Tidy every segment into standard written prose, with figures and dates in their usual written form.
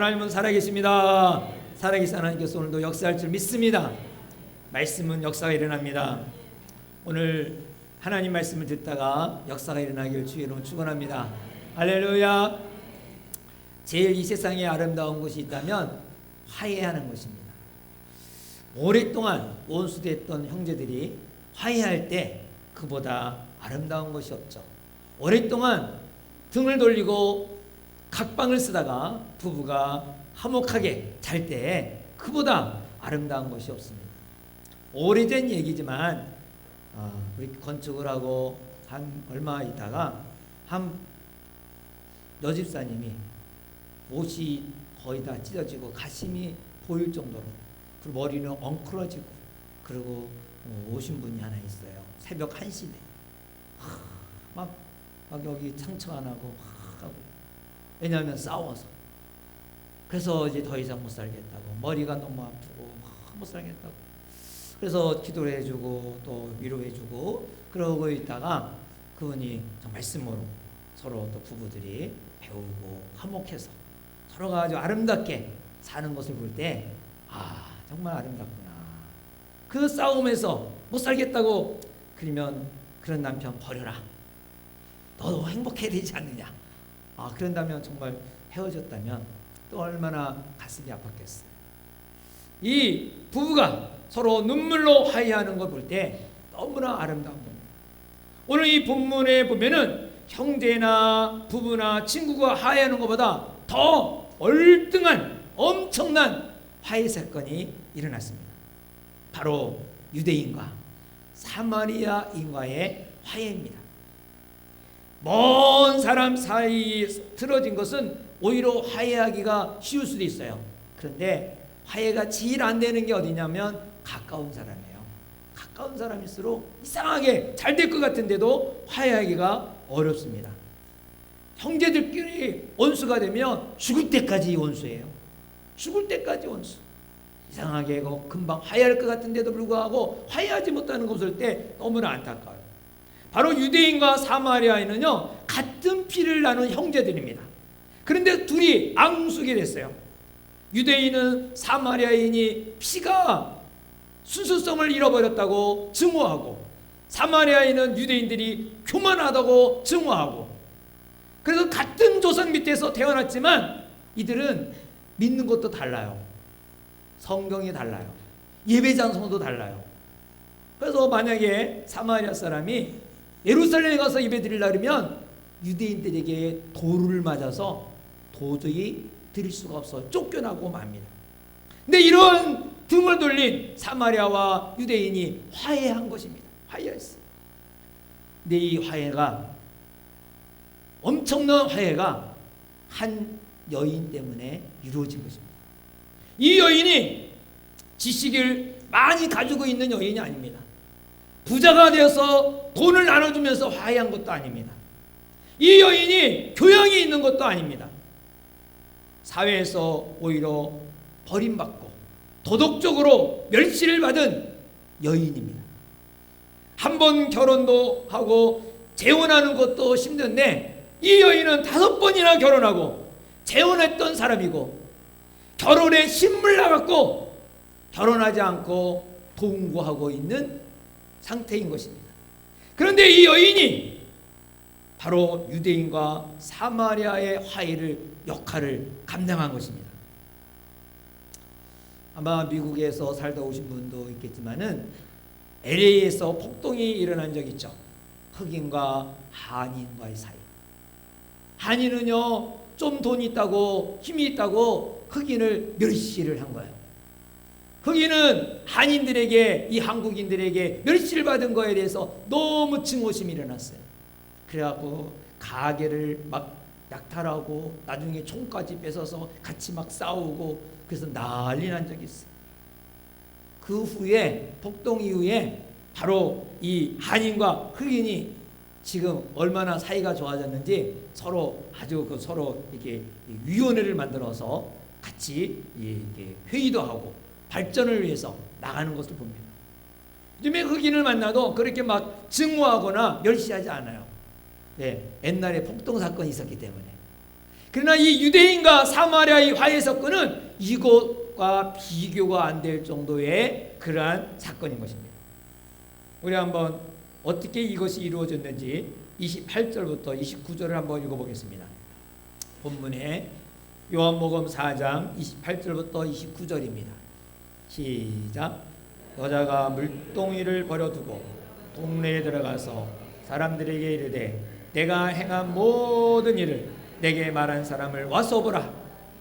하나님은 살아계십니다. 살아계신 하나님께서 오늘도 역사할 줄 믿습니다. 말씀은 역사가 일어납니다. 오늘 하나님 말씀을 듣다가 역사가 일어나길 주의 이름으로 축원합니다. 할렐루야. 제일 이 세상에 아름다운 것이 있다면 화해하는 것입니다. 오랫동안 원수됐던 형제들이 화해할 때 그보다 아름다운 것이 없죠. 오랫동안 등을 돌리고 각방을 쓰다가 부부가 화목하게 잘 때 그보다 아름다운 것이 없습니다. 오래된 얘기지만 우리 건축을 하고 한 얼마 있다가 한 여집사님이 옷이 거의 다 찢어지고 가심이 보일 정도로, 그리고 머리는 엉클어지고, 그리고 오신 분이 하나 있어요. 새벽 1시에 막 여기 상처 안 하고 하고, 왜냐하면 싸워서. 그래서 이제 더 이상 못 살겠다고, 머리가 너무 아프고 못 살겠다고, 그래서 기도를 해주고 또 위로해주고 그러고 있다가 그분이 말씀으로 서로 또 부부들이 배우고 화목해서 서로가 아주 아름답게 사는 것을 볼 때 정말 아름답구나. 그 싸움에서 못 살겠다고 그러면 그런 남편 버려라, 너도 행복해야 되지 않느냐. 그런다면 정말 헤어졌다면 또 얼마나 가슴이 아팠겠어요. 이 부부가 서로 눈물로 화해하는 걸 볼 때 너무나 아름다운 겁니다. 오늘 이 본문에 보면은 형제나 부부나 친구가 화해하는 것보다 더 얼등한 엄청난 화해 사건이 일어났습니다. 바로 유대인과 사마리아인과의 화해입니다. 먼 사람 사이에 틀어진 것은 오히려 화해하기가 쉬울 수도 있어요. 그런데 화해가 제일 안 되는 게 어디냐면 가까운 사람이에요. 가까운 사람일수록 이상하게 잘 될 것 같은데도 화해하기가 어렵습니다. 형제들끼리 원수가 되면 죽을 때까지 원수예요. 죽을 때까지 원수. 이상하게 금방 화해할 것 같은데도 불구하고 화해하지 못하는 것을 볼 때 너무나 안타까워요. 바로 유대인과 사마리아인은요, 같은 피를 나눈 형제들입니다. 그런데 둘이 앙숙이 됐어요. 유대인은 사마리아인이 피가 순수성을 잃어버렸다고 증오하고, 사마리아인은 유대인들이 교만하다고 증오하고, 그래서 같은 조상 밑에서 태어났지만 이들은 믿는 것도 달라요. 성경이 달라요. 예배 장소도 달라요. 그래서 만약에 사마리아 사람이 예루살렘에 가서 예배 드리려고 하면 유대인들에게 돌을 맞아서 도저히 드릴 수가 없어 쫓겨나고 맙니다. 근데 이런 등을 돌린 사마리아와 유대인이 화해한 것입니다. 화해했어요. 근데 이 화해가, 엄청난 화해가 한 여인 때문에 이루어진 것입니다. 이 여인이 지식을 많이 가지고 있는 여인이 아닙니다. 부자가 되어서 돈을 나눠주면서 화해한 것도 아닙니다. 이 여인이 교양이 있는 것도 아닙니다. 사회에서 오히려 버림받고 도덕적으로 멸시를 받은 여인입니다. 한 번 결혼도 하고 재혼하는 것도 힘든데 이 여인은 5번이나 결혼하고 재혼했던 사람이고, 결혼에 신물 나갔고 결혼하지 않고 동거하고 있는 상태인 것입니다. 그런데 이 여인이 바로 유대인과 사마리아의 화해를 역할을 감당한 것입니다. 아마 미국에서 살다 오신 분도 있겠지만은 LA에서 폭동이 일어난 적이 있죠. 흑인과 한인과의 사이. 한인은요, 좀 돈이 있다고 힘이 있다고 흑인을 멸시를 한 거예요. 흑인은 한인들에게, 이 한국인들에게 멸시를 받은 거에 대해서 너무 증오심이 일어났어요. 그래갖고 가게를 막 약탈하고 나중에 총까지 뺏어서 같이 막 싸우고, 그래서 난리 난 적이 있어요. 그 후에, 폭동 이후에 바로 이 한인과 흑인이 지금 얼마나 사이가 좋아졌는지 서로 서로 이렇게 위원회를 만들어서 같이 이렇게 회의도 하고 발전을 위해서 나가는 것을 봅니다. 요즘에 흑인을 만나도 그렇게 막 증오하거나 멸시하지 않아요. 옛날에 폭동 사건이 있었기 때문에. 그러나 이 유대인과 사마리아의 화해 사건은 이것과 비교가 안 될 정도의 그러한 사건인 것입니다. 우리 한번 어떻게 이것이 이루어졌는지 28절부터 29절을 한번 읽어보겠습니다. 본문에 요한복음 4장 28절부터 29절입니다. 시작. 여자가 물동이를 버려두고 동네에 들어가서 사람들에게 이르되 내가 행한 모든 일을 내게 말한 사람을 와서 보라.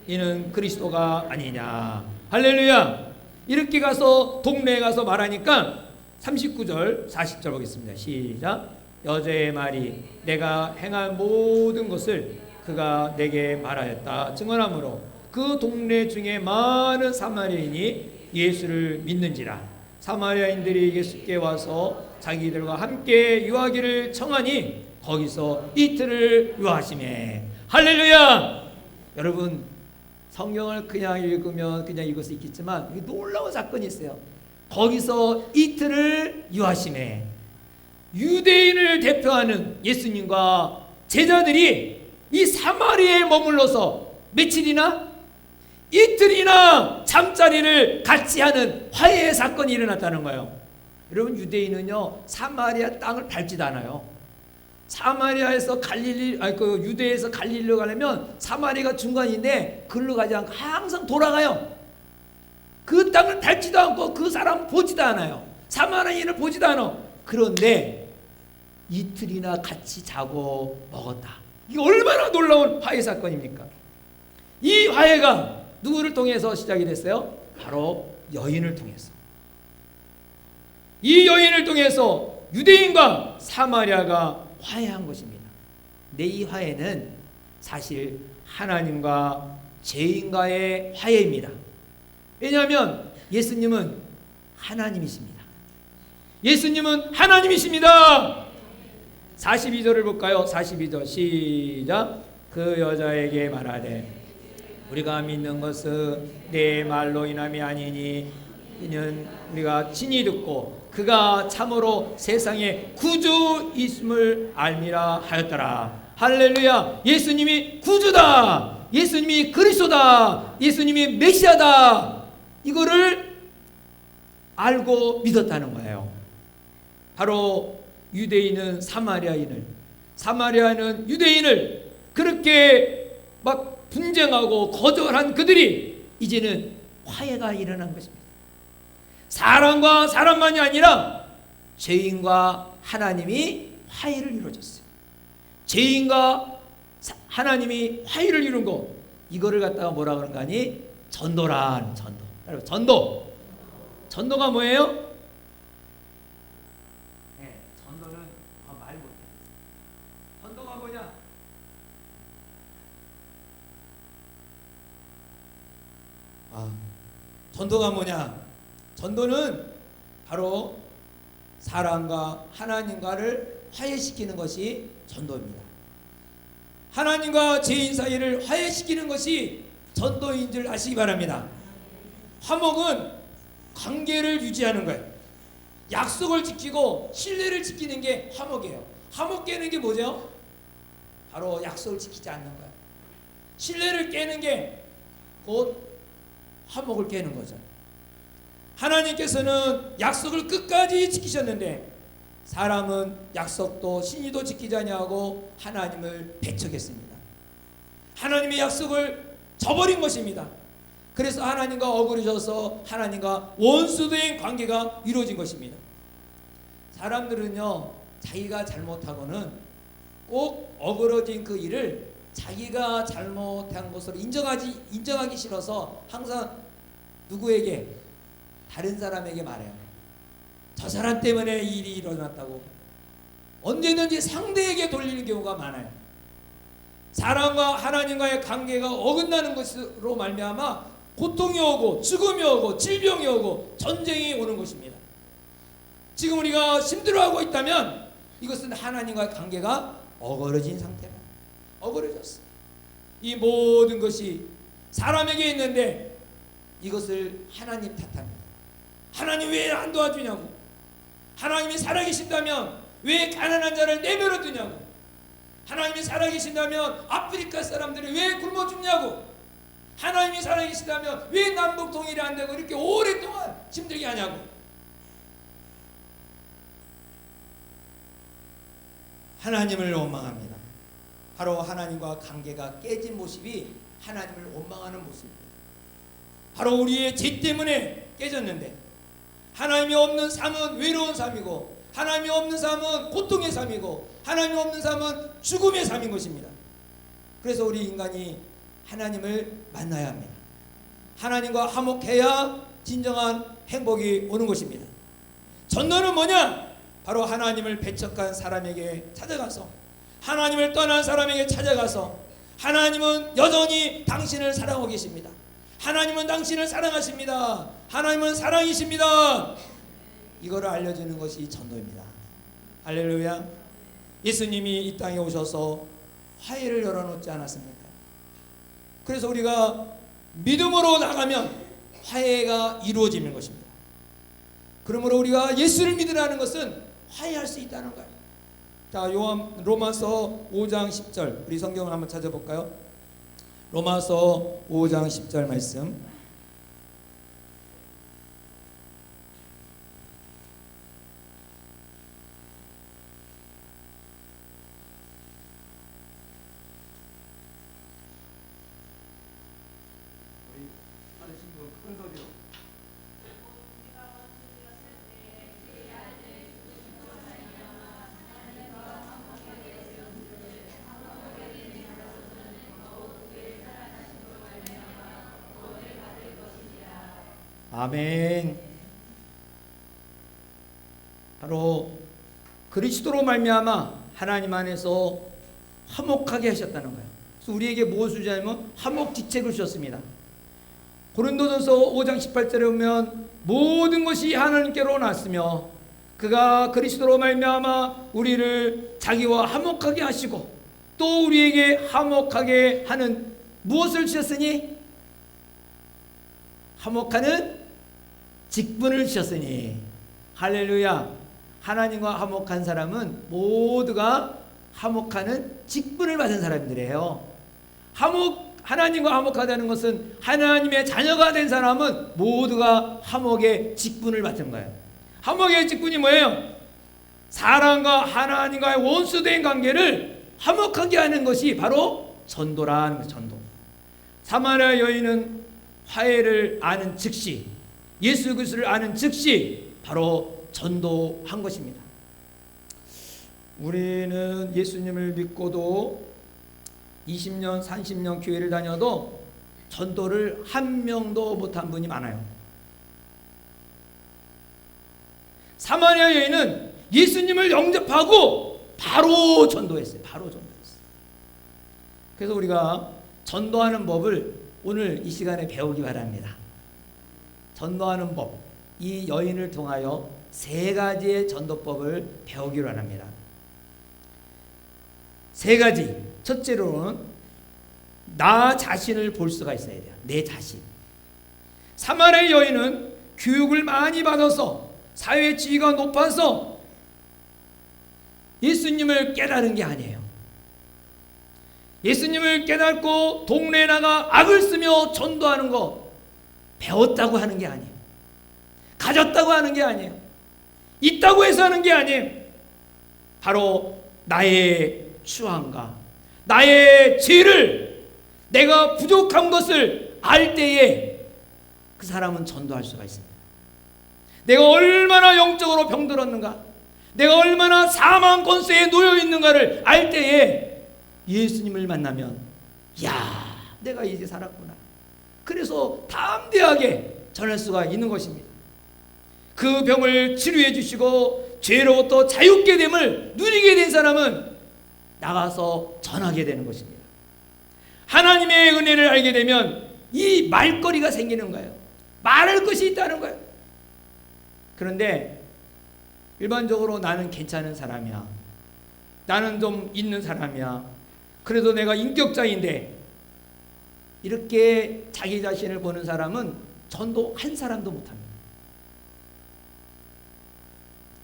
이는 그리스도가 아니냐. 할렐루야. 이렇게 가서 동네에 가서 말하니까 39절 40절 보겠습니다. 시작. 여자의 말이 내가 행한 모든 것을 그가 내게 말하였다 증언하므로 그 동네 중에 많은 사마리아인이 예수를 믿는지라. 사마리아인들이 예수께 와서 자기들과 함께 유하기를 청하니 거기서 이틀을 유하시매. 할렐루야. 여러분, 성경을 그냥 읽으면 그냥 읽을 수 있겠지만 놀라운 사건이 있어요. 거기서 이틀을 유하시매. 유대인을 대표하는 예수님과 제자들이 이 사마리아에 머물러서 며칠이나 이틀이나 잠자리를 같이 하는 화해의 사건이 일어났다는 거예요. 여러분, 유대인은요 사마리아 땅을 밟지도 않아요. 사마리아에서 유대에서 갈릴리로 가려면 사마리아가 중간인데 글로 가지 않고 항상 돌아가요. 그 땅을 밟지도 않고 그 사람 보지도 않아요. 사마리아인을 보지도 않아. 그런데 이틀이나 같이 자고 먹었다. 이게 얼마나 놀라운 화해 사건입니까? 이 화해가 누구를 통해서 시작이 됐어요? 바로 여인을 통해서. 이 여인을 통해서 유대인과 사마리아가 화해한 것입니다. 근데 이 화해는 사실 하나님과 죄인과의 화해입니다. 왜냐하면 예수님은 하나님이십니다. 예수님은 하나님이십니다. 42절을 볼까요? 42절 시작. 그 여자에게 말하되 우리가 믿는 것은 내 말로 인함이 아니니 이는 우리가 친히 듣고 그가 참으로 세상의 구주이심을 알미라 하였더라. 할렐루야. 예수님이 구주다. 예수님이 그리스도다. 예수님이 메시아다. 이거를 알고 믿었다는 거예요. 바로 유대인은 사마리아인은 유대인을 그렇게 막 분쟁하고 거절한 그들이 이제는 화해가 일어난 것입니다. 사람과 사람만이 아니라 죄인과 하나님이 화해를 이루어졌어요. 죄인과 하나님이 화해를 이룬 거, 이거를 갖다가 뭐라 그런가 하니 전도란. 전도. 전도가 뭐예요? 네, 전도는 말 못해. 전도가 뭐냐? 전도가 뭐냐? 전도는 바로 사람과 하나님과를 화해시키는 것이 전도입니다. 하나님과 죄인 사이를 화해시키는 것이 전도인 줄 아시기 바랍니다. 화목은 관계를 유지하는 거예요. 약속을 지키고 신뢰를 지키는 게 화목이에요. 화목 깨는 게 뭐죠? 바로 약속을 지키지 않는 거예요. 신뢰를 깨는 게 곧 화목을 깨는 거죠. 하나님께서는 약속을 끝까지 지키셨는데 사람은 약속도 신의도 지키지 아니하고 하나님을 배척했습니다. 하나님의 약속을 저버린 것입니다. 그래서 하나님과 어그러져서 하나님과 원수된 관계가 이루어진 것입니다. 사람들은요 자기가 잘못하고는 꼭 어그러진 그 일을 자기가 잘못한 것으로 인정하기 싫어서 항상 누구에게? 다른 사람에게 말해요. 저 사람 때문에 이 일이 일어났다고 언제든지 상대에게 돌리는 경우가 많아요. 사람과 하나님과의 관계가 어긋나는 것으로 말미암아 고통이 오고 죽음이 오고 질병이 오고 전쟁이 오는 것입니다. 지금 우리가 힘들어하고 있다면 이것은 하나님과의 관계가 어그러진 상태다. 어그러졌어. 이 모든 것이 사람에게 있는데 이것을 하나님 탓합니다. 하나님 왜 안 도와주냐고. 하나님이 살아계신다면 왜 가난한 자를 내버려 두냐고. 하나님이 살아계신다면 아프리카 사람들이 왜 굶어 죽냐고, 하나님이 살아계신다면 왜 남북 통일이 안 되고 이렇게 오랫동안 힘들게 하냐고. 하나님을 원망합니다. 바로 하나님과 관계가 깨진 모습이 하나님을 원망하는 모습입니다. 바로 우리의 죄 때문에 깨졌는데, 하나님이 없는 삶은 외로운 삶이고, 하나님이 없는 삶은 고통의 삶이고, 하나님이 없는 삶은 죽음의 삶인 것입니다. 그래서 우리 인간이 하나님을 만나야 합니다. 하나님과 화목해야 진정한 행복이 오는 것입니다. 전도는 뭐냐? 바로 하나님을 배척한 사람에게 찾아가서, 하나님을 떠난 사람에게 찾아가서, 하나님은 여전히 당신을 사랑하고 계십니다. 하나님은 당신을 사랑하십니다. 하나님은 사랑이십니다. 이거를 알려주는 것이 전도입니다. 할렐루야. 예수님이 이 땅에 오셔서 화해를 열어놓지 않았습니까? 그래서 우리가 믿음으로 나가면 화해가 이루어지는 것입니다. 그러므로 우리가 예수를 믿으라는 것은 화해할 수 있다는 거예요. 자, 로마서 5장 10절, 우리 성경을 한번 찾아볼까요? 로마서 5장 10절 말씀. 아멘. 바로 그리스도로 말미암아 하나님 안에서 화목하게 하셨다는 거예요. 그래서 우리에게 무엇을 주냐면 화목지책을 주셨습니다. 고린도전서 5장 18절에 보면 모든 것이 하나님께로 났으며 그가 그리스도로 말미암아 우리를 자기와 화목하게 하시고 또 우리에게 화목하게 하는 무엇을 주셨으니? 화목하는 직분을 주셨으니. 할렐루야. 하나님과 화목한 사람은 모두가 화목하는 직분을 받은 사람들이에요. 하나님과 화목하다는 것은 하나님의 자녀가 된 사람은 모두가 화목의 직분을 받은 거예요. 화목의 직분이 뭐예요? 사람과 하나님과의 원수된 관계를 화목하게 하는 것이 바로 전도라는 거예요. 전도. 사마리아 여인은 화해를 아는 즉시, 예수 그리스도를 아는 즉시 바로 전도한 것입니다. 우리는 예수님을 믿고도 20년, 30년 교회를 다녀도 전도를 한 명도 못한 분이 많아요. 사마리아 여인은 예수님을 영접하고 바로 전도했어요. 바로 전도했어요. 그래서 우리가 전도하는 법을 오늘 이 시간에 배우기 바랍니다. 전도하는 법, 이 여인을 통하여 3가지의 전도법을 배우기로 합니다. 3가지. 첫째로는 나 자신을 볼 수가 있어야 돼요. 내 자신. 사마리아 여인은 교육을 많이 받아서 사회 지위가 높아서 예수님을 깨달은 게 아니에요. 예수님을 깨닫고 동네에 나가 악을 쓰며 전도하는 거 배웠다고 하는 게 아니에요. 가졌다고 하는 게 아니에요. 있다고 해서 하는 게 아니에요. 바로 나의 추함과 나의 죄를, 내가 부족한 것을 알 때에 그 사람은 전도할 수가 있습니다. 내가 얼마나 영적으로 병들었는가, 내가 얼마나 사망 권세에 놓여 있는가를 알 때에 예수님을 만나면 야, 내가 이제 살았구나. 그래서 담대하게 전할 수가 있는 것입니다. 그 병을 치료해 주시고 죄로부터 자유케 됨을 누리게 된 사람은 나가서 전하게 되는 것입니다. 하나님의 은혜를 알게 되면 이 말거리가 생기는 거예요. 말할 것이 있다는 거예요. 그런데 일반적으로 나는 괜찮은 사람이야, 나는 좀 있는 사람이야, 그래도 내가 인격자인데, 이렇게 자기 자신을 보는 사람은 전도 한 사람도 못합니다.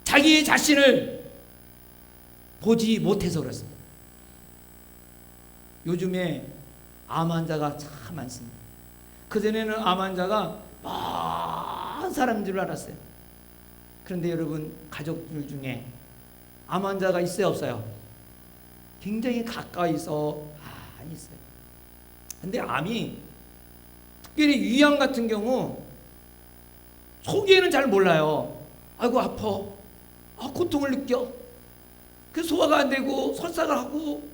자기 자신을 보지 못해서 그렇습니다. 요즘에 암 환자가 참 많습니다. 그전에는 암 환자가 많은 사람인 줄 알았어요. 그런데 여러분, 가족들 중에 암 환자가 있어요, 없어요? 굉장히 가까이서 많이 있어요. 근데 암이, 특별히 위암 같은 경우 초기에는 잘 몰라요. 아이고 아파, 고통을 느껴, 그 소화가 안 되고 설사가 하고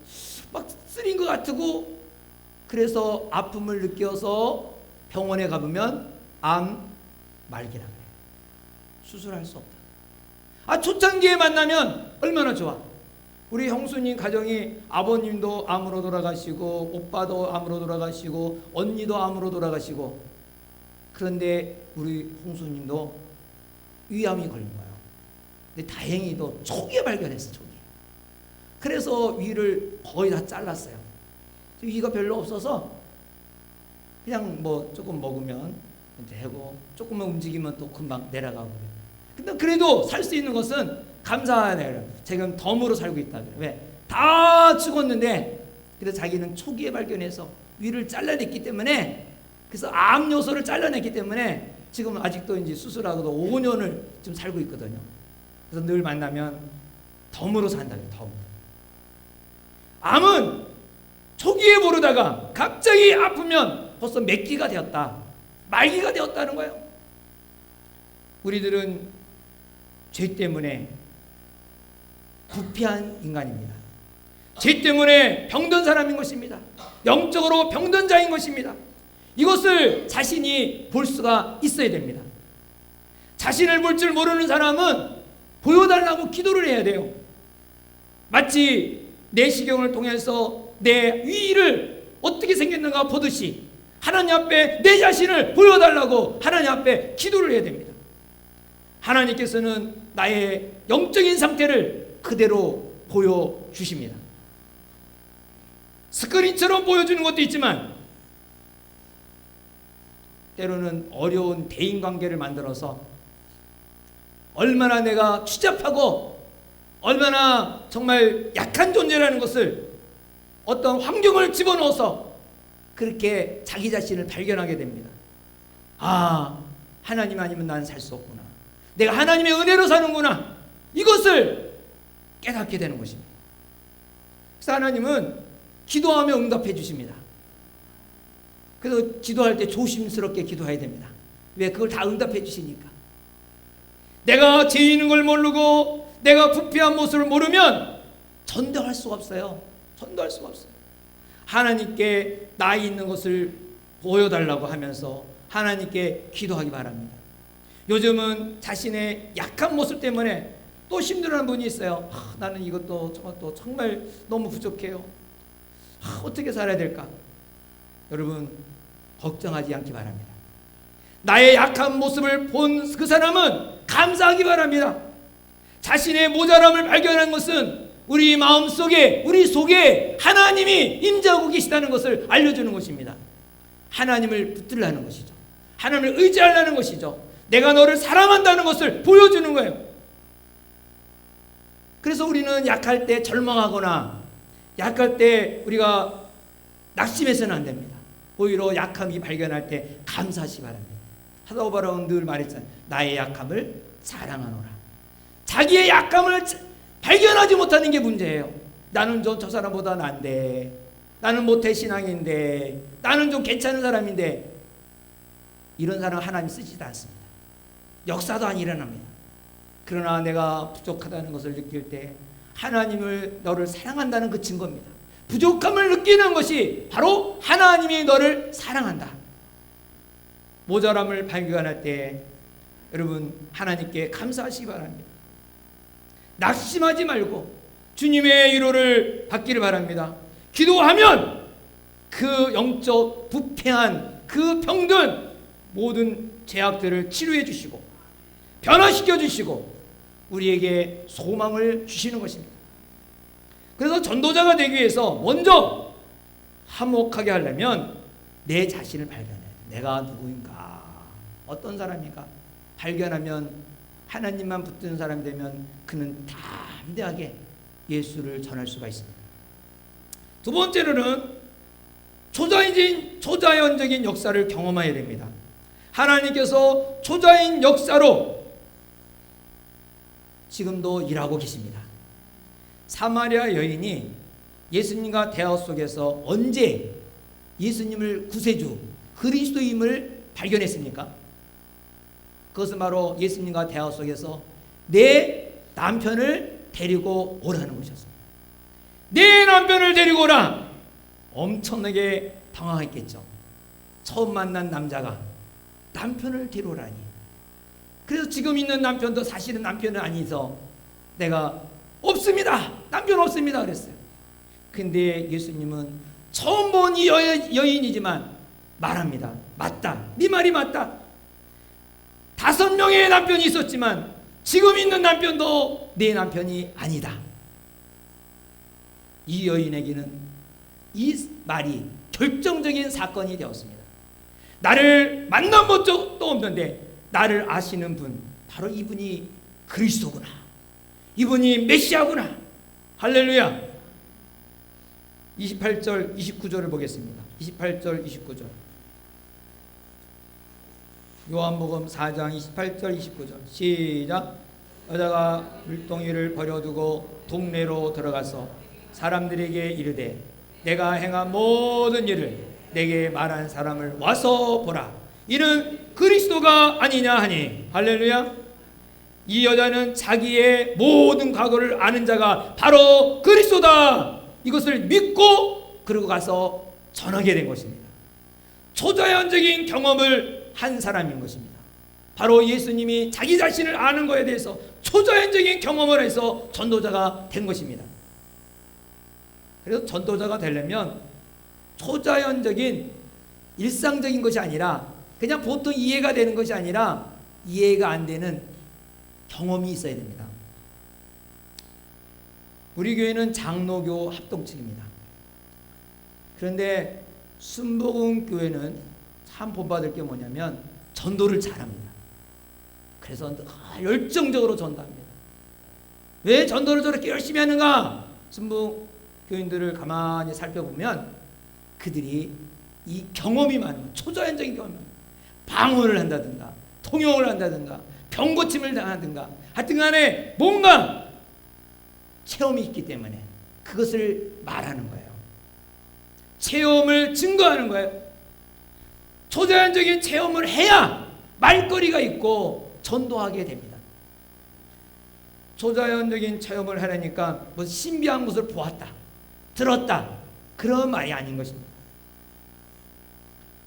막 쓰린 것 같고, 그래서 아픔을 느껴서 병원에 가보면 암 말기라 그래요. 수술할 수 없다. 초창기에 만나면 얼마나 좋아. 우리 형수님 가정이 아버님도 암으로 돌아가시고, 오빠도 암으로 돌아가시고, 언니도 암으로 돌아가시고, 그런데 우리 형수님도 위암이 걸린 거예요. 근데 다행히도 초기에 발견했어, 초기. 그래서 위를 거의 다 잘랐어요. 위가 별로 없어서 그냥 뭐 조금 먹으면 되고, 조금만 움직이면 또 금방 내려가고 그래요. 근데 그래도 살 수 있는 것은 감사하네요. 지금 덤으로 살고 있다 그래요. 왜? 다 죽었는데, 그래서 자기는 초기에 발견해서 위를 잘라냈기 때문에, 그래서 암 요소를 잘라냈기 때문에 지금 아직도 이제 수술하고도 5년을 지금 살고 있거든요. 그래서 늘 만나면 덤으로 산다 그래요. 덤. 암은 초기에 모르다가 갑자기 아프면 벌써 맺기가 되었다, 말기가 되었다는 거예요. 우리들은 죄 때문에 부패한 인간입니다. 죄 때문에 병든 사람인 것입니다. 영적으로 병든 자인 것입니다. 이것을 자신이 볼 수가 있어야 됩니다. 자신을 볼 줄 모르는 사람은 보여달라고 기도를 해야 돼요. 마치 내시경을 통해서 내 위를 어떻게 생겼는가 보듯이 하나님 앞에 내 자신을 보여달라고 하나님 앞에 기도를 해야 됩니다. 하나님께서는 나의 영적인 상태를 그대로 보여주십니다. 스크린처럼 보여주는 것도 있지만, 때로는 어려운 대인관계를 만들어서 얼마나 내가 추잡하고 얼마나 정말 약한 존재라는 것을 어떤 환경을 집어넣어서 그렇게 자기 자신을 발견하게 됩니다. 하나님 아니면 나는 살 수 없구나, 내가 하나님의 은혜로 사는구나, 이것을 깨닫게 되는 것입니다. 그래서 하나님은 기도하며 응답해 주십니다. 그래서 기도할 때 조심스럽게 기도해야 됩니다. 왜? 그걸 다 응답해 주시니까. 내가 죄인인 걸 모르고 내가 부패한 모습을 모르면 전도할 수가 없어요. 전도할 수가 없어요. 하나님께 나 있는 것을 보여달라고 하면서 하나님께 기도하기 바랍니다. 요즘은 자신의 약한 모습 때문에 또 힘들어하는 분이 있어요. 나는 이것도 저것도 정말 너무 부족해요. 어떻게 살아야 될까? 여러분, 걱정하지 않기 바랍니다. 나의 약한 모습을 본 그 사람은 감사하기 바랍니다. 자신의 모자람을 발견한 것은 우리 마음속에, 우리 속에 하나님이 임재하고 계시다는 것을 알려주는 것입니다. 하나님을 붙들라는 것이죠. 하나님을 의지하려는 것이죠. 내가 너를 사랑한다는 것을 보여주는 거예요. 그래서 우리는 약할 때 절망하거나 약할 때 우리가 낙심해서는 안 됩니다. 오히려 약함이 발견할 때 감사하시 바랍니다. 사도 바울은 늘 말했잖아요. 나의 약함을 자랑하노라. 자기의 약함을 발견하지 못하는 게 문제예요. 나는 저 사람보다 난데, 나는 모태신앙인데, 나는 좀 괜찮은 사람인데, 이런 사람 하나님 쓰지도 않습니다. 역사도 안 일어납니다. 그러나 내가 부족하다는 것을 느낄 때 하나님을, 너를 사랑한다는 그 증거입니다. 부족함을 느끼는 것이 바로 하나님이 너를 사랑한다. 모자람을 발견할 때 여러분 하나님께 감사하시기 바랍니다. 낙심하지 말고 주님의 위로를 받기를 바랍니다. 기도하면 그 영적 부패한 그 병든 모든 죄악들을 치료해 주시고 변화시켜 주시고 우리에게 소망을 주시는 것입니다. 그래서 전도자가 되기 위해서 먼저 화목하게 하려면 내 자신을 발견해야 돼. 내가 누구인가, 어떤 사람인가 발견하면 하나님만 붙드는 사람이 되면 그는 담대하게 예수를 전할 수가 있습니다. 두 번째로는 초자연적인 역사를 경험해야 됩니다. 하나님께서 초자연 역사로 지금도 일하고 계십니다. 사마리아 여인이 예수님과 대화 속에서 언제 예수님을 구세주 그리스도임을 발견했습니까? 그것은 바로 예수님과 대화 속에서 내 남편을 데리고 오라는 것이었습니다. 내 남편을 데리고 오라! 엄청나게 당황했겠죠. 처음 만난 남자가 남편을 데려오라니. 그래서 지금 있는 남편도 사실은 남편은 아니서 내가 없습니다. 남편 없습니다. 그랬어요. 근데 예수님은 처음 본 이 여인이지만 말합니다. 맞다. 네 말이 맞다. 5명의 남편이 있었지만 지금 있는 남편도 내 남편이 아니다. 이 여인에게는 이 말이 결정적인 사건이 되었습니다. 나를 만나본 적도 없는데 나를 아시는 분, 바로 이분이 그리스도구나. 이분이 메시아구나. 할렐루야. 28절 29절을 보겠습니다. 28절 29절. 요한복음 4장 28절 29절 시작. 여자가 물동이를 버려두고 동네로 들어가서 사람들에게 이르되 내가 행한 모든 일을 내게 말한 사람을 와서 보라. 이는 그리스도가 아니냐 하니. 할렐루야. 이 여자는 자기의 모든 과거를 아는 자가 바로 그리스도다. 이것을 믿고 그러고 가서 전하게 된 것입니다. 초자연적인 경험을 한 사람인 것입니다. 바로 예수님이 자기 자신을 아는 것에 대해서 초자연적인 경험을 해서 전도자가 된 것입니다. 그래서 전도자가 되려면 초자연적인 일상적인 것이 아니라 그냥 보통 이해가 되는 것이 아니라 이해가 안 되는 경험이 있어야 됩니다. 우리 교회는 장로교 합동측입니다. 그런데 순복음 교회는 참 본받을 게 뭐냐면 전도를 잘합니다. 그래서 열정적으로 전도합니다. 왜 전도를 저렇게 열심히 하는가? 순복음 교인들을 가만히 살펴보면 그들이 이 경험이 많은 초자연적인 경험이 많은 방언을 한다든가 통역을 한다든가 병고침을 당하든가 하여튼 간에 뭔가 체험이 있기 때문에 그것을 말하는 거예요. 체험을 증거하는 거예요. 초자연적인 체험을 해야 말거리가 있고 전도하게 됩니다. 초자연적인 체험을 하려니까 뭐 신비한 것을 보았다, 들었다, 그런 말이 아닌 것입니다.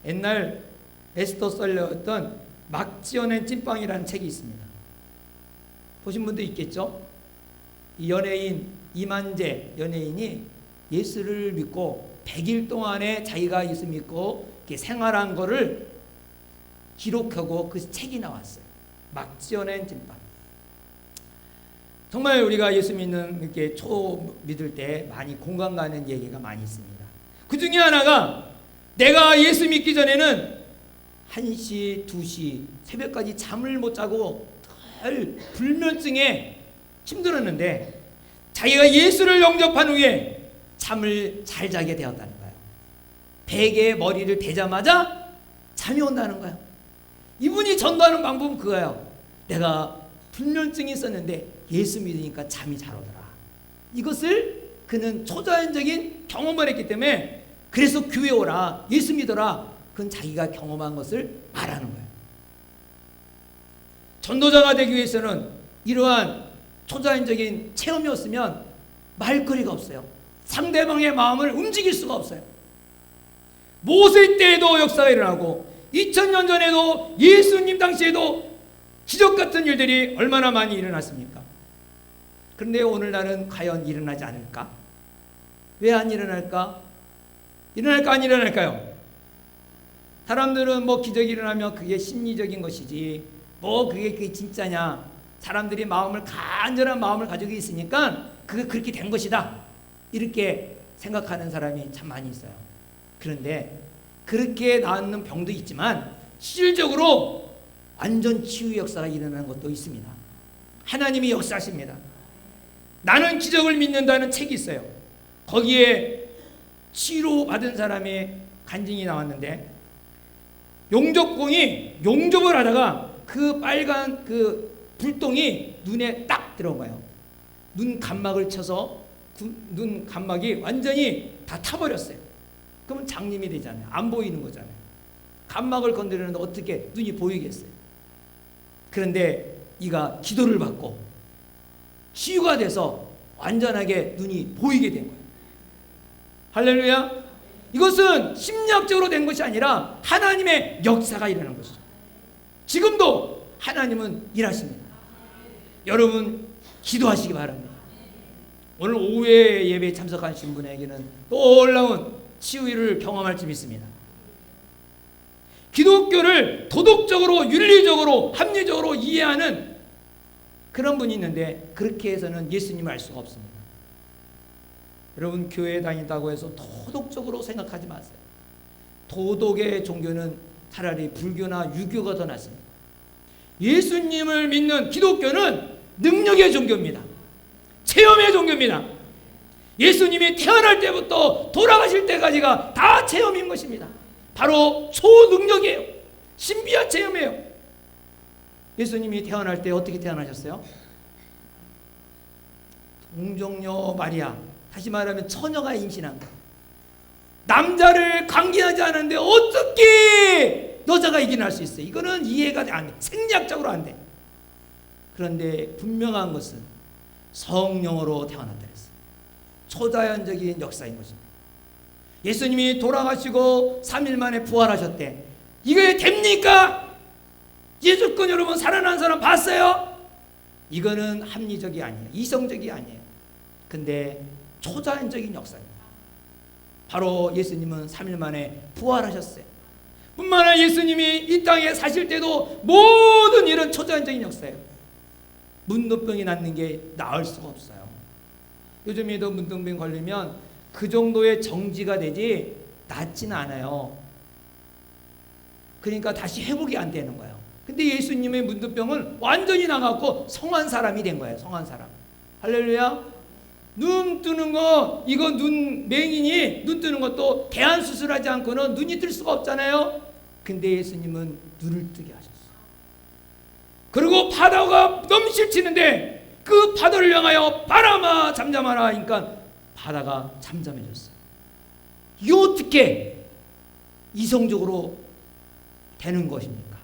옛날 베스트셀러였던 막 지어낸 찐빵이라는 책이 있습니다. 보신 분도 있겠죠? 이 연예인 이만재 연예인이 예수를 믿고 100일 동안에 자기가 예수 믿고 이렇게 생활한 거를 기록하고 그 책이 나왔어요. 막 지어낸 찐빵. 정말 우리가 예수 믿는 이렇게 믿을 때 많이 공감 가는 얘기가 많이 있습니다. 그 중에 하나가 내가 예수 믿기 전에는 1시, 2시, 새벽까지 잠을 못 자고 늘 불면증에 힘들었는데 자기가 예수를 영접한 후에 잠을 잘 자게 되었다는 거예요. 베개에 머리를 대자마자 잠이 온다는 거예요. 이분이 전도하는 방법은 그거예요. 내가 불면증이 있었는데 예수 믿으니까 잠이 잘 오더라. 이것을 그는 초자연적인 경험을 했기 때문에 그래서 교회 오라, 예수 믿어라. 그건 자기가 경험한 것을 말하는 거예요. 전도자가 되기 위해서는 이러한 초자연적인 체험이 없으면 말거리가 없어요. 상대방의 마음을 움직일 수가 없어요. 모세 때에도 역사가 일어나고 2000년 전에도 예수님 당시에도 기적 같은 일들이 얼마나 많이 일어났습니까? 그런데 오늘날은 과연 일어나지 않을까? 왜 안 일어날까? 일어날까 안 일어날까요? 사람들은 뭐 기적이 일어나면 그게 심리적인 것이지 뭐 그게 진짜냐? 사람들이 간절한 마음을 가지고 있으니까 그게 그렇게 된 것이다. 이렇게 생각하는 사람이 참 많이 있어요. 그런데 그렇게 낫는 병도 있지만 실질적으로 완전 치유 역사가 일어나는 것도 있습니다. 하나님이 역사하십니다. 나는 기적을 믿는다는 책이 있어요. 거기에 치료받은 사람의 간증이 나왔는데 용접공이 용접을 하다가 그 빨간 그 불똥이 눈에 딱 들어온 거예요. 눈 감막을 쳐서 눈 감막이 완전히 다 타버렸어요. 그러면 장님이 되잖아요. 안 보이는 거잖아요. 감막을 건드리는데 어떻게 눈이 보이겠어요? 그런데 이가 기도를 받고 치유가 돼서 완전하게 눈이 보이게 된 거예요. 할렐루야. 이것은 심리학적으로 된 것이 아니라 하나님의 역사가 일어난 것이죠. 지금도 하나님은 일하십니다. 여러분 기도하시기 바랍니다. 오늘 오후에 예배에 참석하신 분에게는 놀라운 치유를 경험할 줄 믿습니다. 기독교를 도덕적으로 윤리적으로 합리적으로 이해하는 그런 분이 있는데 그렇게 해서는 예수님을 알 수가 없습니다. 여러분 교회에 다닌다고 해서 도덕적으로 생각하지 마세요. 도덕의 종교는 차라리 불교나 유교가 더 낫습니다. 예수님을 믿는 기독교는 능력의 종교입니다. 체험의 종교입니다. 예수님이 태어날 때부터 돌아가실 때까지가 다 체험인 것입니다. 바로 초능력이에요. 신비한 체험이에요. 예수님이 태어날 때 어떻게 태어나셨어요? 동정녀 마리아, 다시 말하면 처녀가 임신한 거. 남자를 관계하지 않은데 어떻게 여자가 임신할 수 있어요? 이거는 이해가 안 돼. 생리학적으로 안 돼. 그런데 분명한 것은 성령으로 태어났다 그랬어요. 초자연적인 역사인 것입니다. 예수님이 돌아가시고 3일 만에 부활하셨대. 이게 됩니까? 예수권 여러분 살아난 사람 봤어요? 이거는 합리적이 아니에요. 이성적이 아니에요. 근데 초자연적인 역사입니다. 바로 예수님은 3일 만에 부활하셨어요. 뿐만 아니라 예수님이 이 땅에 사실 때도 모든 일은 초자연적인 역사예요. 문둥병이 낫는 게 나을 수가 없어요. 요즘에도 문둥병 걸리면 그 정도의 정지가 되지 낫지는 않아요. 그러니까 다시 회복이 안 되는 거예요. 근데 예수님의 문둥병은 완전히 나갔고 성한 사람이 된 거예요. 성한 사람. 할렐루야. 눈 뜨는 거, 이거 눈 맹인이 눈 뜨는 것도 대안 수술하지 않고는 눈이 뜰 수가 없잖아요. 근데 예수님은 눈을 뜨게 하셨어요. 그리고 바다가 넘실치는데 그 바다를 향하여 바람아 잠잠하라 하니까 바다가 잠잠해졌어요. 이게 어떻게 이성적으로 되는 것입니까?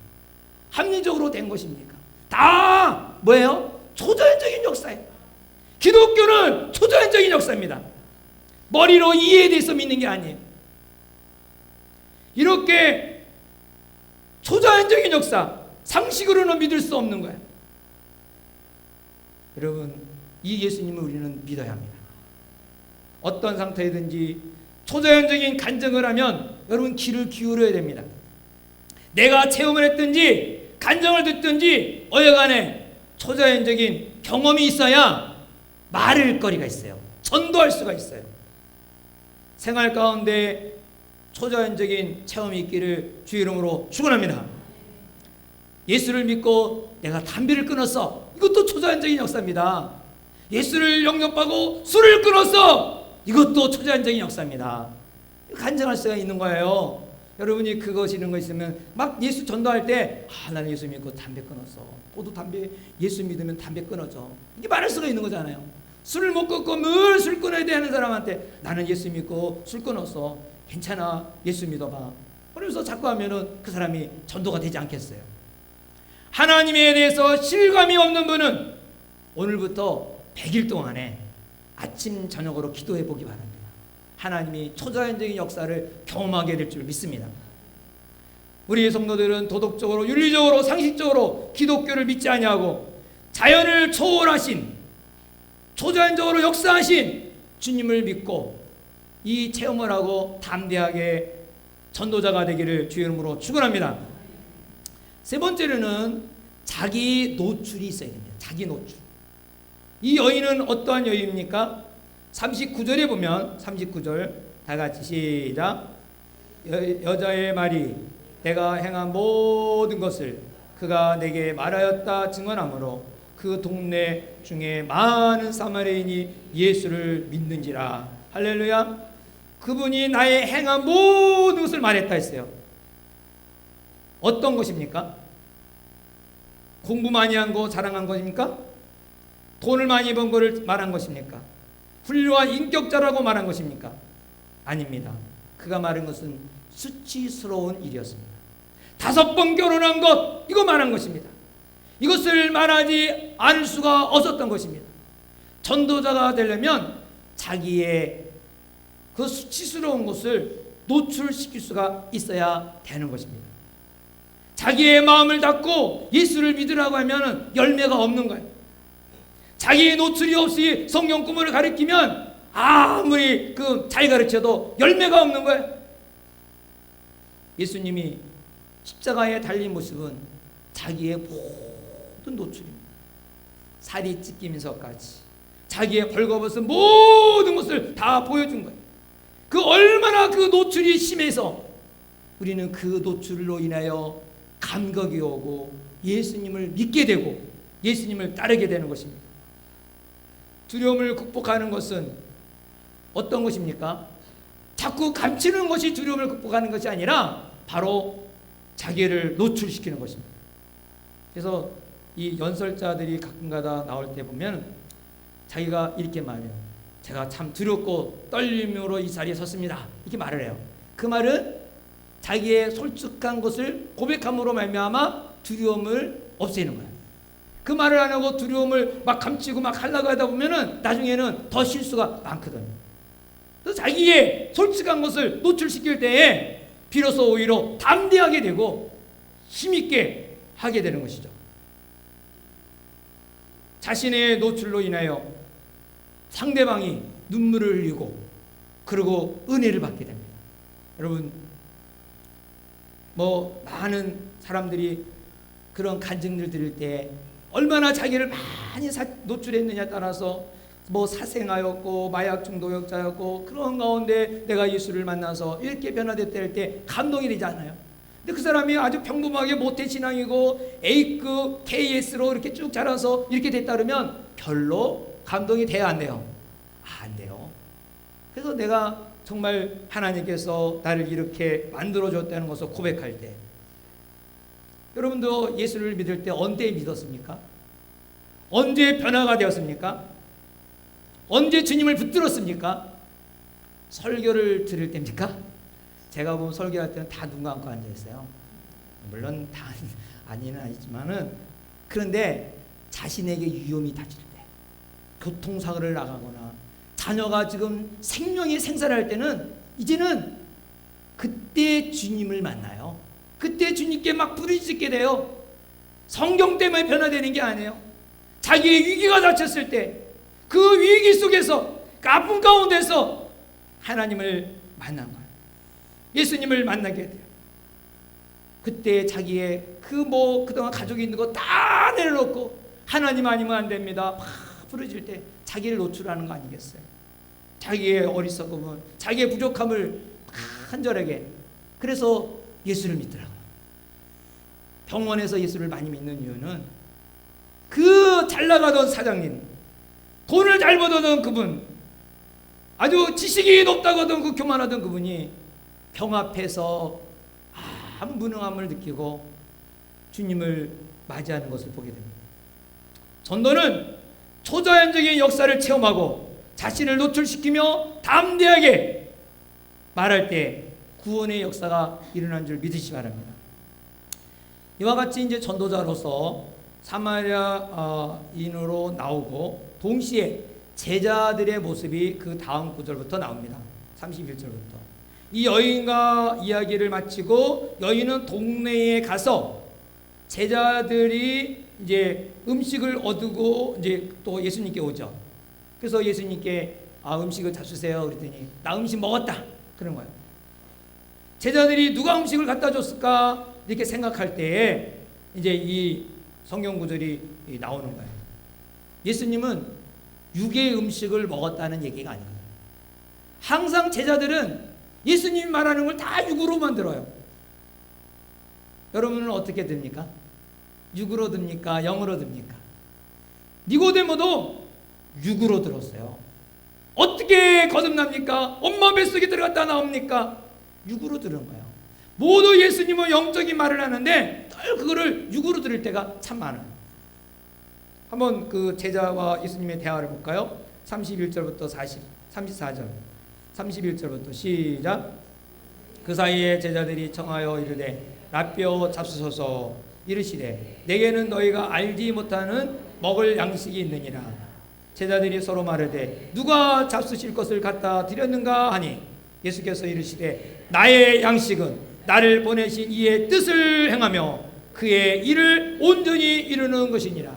합리적으로 된 것입니까? 다 뭐예요? 초자연적인 역사예요. 기독교는 초자연적인 역사입니다. 머리로 이해돼서 믿는 게 아니에요. 이렇게 초자연적인 역사, 상식으로는 믿을 수 없는 거예요. 여러분, 이 예수님을 우리는 믿어야 합니다. 어떤 상태이든지 초자연적인 간증을 하면 여러분 귀를 기울여야 됩니다. 내가 체험을 했든지 간증을 듣든지 어여간에 초자연적인 경험이 있어야 말할 거리가 있어요. 전도할 수가 있어요. 생활 가운데 초자연적인 체험이 있기를 주의 이름으로 축원합니다. 예수를 믿고 내가 담배를 끊었어. 이것도 초자연적인 역사입니다. 예수를 영접하고 술을 끊었어. 이것도 초자연적인 역사입니다. 간증할 수가 있는 거예요. 여러분이 그것이 있는 거 있으면 막 예수 전도할 때 나는 예수 믿고 담배 끊었어. 너도 담배 예수 믿으면 담배 끊어져. 이게 말할 수가 있는 거잖아요. 술을 못 끊고 늘 술 끊어야 돼 하는 사람한테 나는 예수 믿고 술 끊었어. 괜찮아. 예수 믿어봐. 그러면서 자꾸 하면은 그 사람이 전도가 되지 않겠어요. 하나님에 대해서 실감이 없는 분은 오늘부터 100일 동안에 아침 저녁으로 기도해 보기 바랍니다. 하나님이 초자연적인 역사를 경험하게 될 줄 믿습니다. 우리의 성도들은 도덕적으로 윤리적으로 상식적으로 기독교를 믿지 아니하고 자연을 초월하신 초자연적으로 역사하신 주님을 믿고 이 체험을 하고 담대하게 전도자가 되기를 주의 이름으로 축원합니다. 세 번째로는 자기 노출이 있어야 됩니다. 자기 노출. 이 여인은 어떠한 여인입니까? 39절에 보면 39절 다 같이 시작. 여자의 말이 내가 행한 모든 것을 그가 내게 말하였다 증언하므로 그 동네 중에 많은 사마리아인이 예수를 믿는지라. 할렐루야. 그분이 나의 행한 모든 것을 말했다 했어요. 어떤 것입니까? 공부 많이 한 거 자랑한 것입니까? 돈을 많이 번 거를 말한 것입니까? 훌륭한 인격자라고 말한 것입니까? 아닙니다. 그가 말한 것은 수치스러운 일이었습니다. 5번 결혼한 것, 이거 말한 것입니다. 이것을 말하지 않을 수가 없었던 것입니다. 전도자가 되려면 자기의 그 수치스러운 것을 노출시킬 수가 있어야 되는 것입니다. 자기의 마음을 닫고 예수를 믿으라고 하면 열매가 없는 거예요. 자기의 노출이 없이 성경 구문을 가르치면 아무리 잘 가르쳐도 열매가 없는 거예요. 예수님이 십자가에 달린 모습은 자기의 모든 노출입니다. 살이 찢기면서까지 자기의 벌거벗은 모든 것을 다 보여준 거예요. 그 얼마나 그 노출이 심해서 우리는 그 노출로 인하여 감격이 오고 예수님을 믿게 되고 예수님을 따르게 되는 것입니다. 두려움을 극복하는 것은 어떤 것입니까? 자꾸 감추는 것이 두려움을 극복하는 것이 아니라 바로 자기를 노출시키는 것입니다. 그래서 이 연설자들이 가끔가다 나올 때 보면 자기가 이렇게 말해요. 제가 참 두렵고 떨림으로 이 자리에 섰습니다. 이렇게 말을 해요. 그 말은 자기의 솔직한 것을 고백함으로 말미암아 두려움을 없애는 거예요. 그 말을 안 하고 두려움을 막 감추고 막 하려고 하다 보면은 나중에는 더 실수가 많거든요. 그래서 자기의 솔직한 것을 노출시킬 때에 비로소 오히려 담대하게 되고 힘있게 하게 되는 것이죠. 자신의 노출로 인하여 상대방이 눈물을 흘리고 그리고 은혜를 받게 됩니다. 여러분, 많은 사람들이 그런 간증들 들을 때 얼마나 자기를 많이 노출했느냐에 따라서 사생아였고 마약 중독자였고 그런 가운데 내가 예수를 만나서 이렇게 변화됐다 할 때 감동이 되지 않아요? 근데 그 사람이 아주 평범하게 모태신앙이고 A급 KS로 이렇게 쭉 자라서 이렇게 됐다 그러면 별로 감동이 돼야 안 돼요? 안 돼요. 그래서 내가 정말 하나님께서 나를 이렇게 만들어줬다는 것을 고백할 때 여러분도 예수를 믿을 때 언제 믿었습니까? 언제 변화가 되었습니까? 언제 주님을 붙들었습니까? 설교를 들을 때입니까? 제가 보면 설교할 때는 다 눈 감고 앉아 있어요. 물론 다 아니는 아니지만은 그런데 자신에게 위험이 닥칠 때, 교통사고를 나가거나 자녀가 지금 생명이 생사할 때는 이제는 그때 주님을 만나요. 그때 주님께 막 부르짖게 돼요. 성경 때문에 변화되는 게 아니에요. 자기의 위기가 닥쳤을 때 그 위기 속에서 그 아픔 가운데서 하나님을 만난 거예요. 예수님을 만나게 돼요. 그때 자기의 그동안 가지고 있는 거 다 내려놓고 하나님 아니면 안 됩니다. 막 부르짖을 때 자기를 노출하는 거 아니겠어요? 자기의 어리석음은 자기의 부족함을 간절하게 그래서 예수를 믿더라고요. 병원에서 예수를 많이 믿는 이유는 그 잘 나가던 사장님, 돈을 잘 벌던 그분, 아주 지식이 높다고 하던 그 교만하던 그분이 병 앞에서 무능함을 느끼고 주님을 맞이하는 것을 보게 됩니다. 전도는 초자연적인 역사를 체험하고 자신을 노출시키며 담대하게 말할 때 구원의 역사가 일어난 줄 믿으시기 바랍니다. 이와 같이 이제 전도자로서 사마리아인으로 나오고 동시에 제자들의 모습이 그 다음 구절부터 나옵니다. 31절부터. 이 여인과 이야기를 마치고 여인은 동네에 가서 제자들이 이제 음식을 얻고 이제 또 예수님께 오죠. 그래서 예수님께 음식을 잡수세요 그랬더니 나 음식 먹었다 그런 거예요. 제자들이 누가 음식을 갖다 줬을까 이렇게 생각할 때에 이제 이 성경 구절이 나오는 거예요. 예수님은 육의 음식을 먹었다는 얘기가 아니거든요. 항상 제자들은 예수님이 말하는 걸 다 육으로 만들어요. 여러분은 어떻게 듭니까? 육으로 듭니까? 영으로 듭니까? 니고데모도 육으로 들었어요. 어떻게 거듭납니까? 엄마 뱃속에 들어갔다 나옵니까? 육으로 들은 거예요. 모두 예수님은 영적인 말을 하는데 늘 그거를 육으로 들을 때가 참 많아요. 한번 그 제자와 예수님의 대화를 볼까요? 31절부터 34절 31절부터 시작. 그 사이에 제자들이 청하여 이르되 라삐어 잡수소서. 이르시되 내게는 너희가 알지 못하는 먹을 양식이 있느니라. 제자들이 서로 말하되 누가 잡수실 것을 갖다 드렸는가 하니 예수께서 이르시되 나의 양식은 나를 보내신 이의 뜻을 행하며 그의 일을 온전히 이루는 것이니라.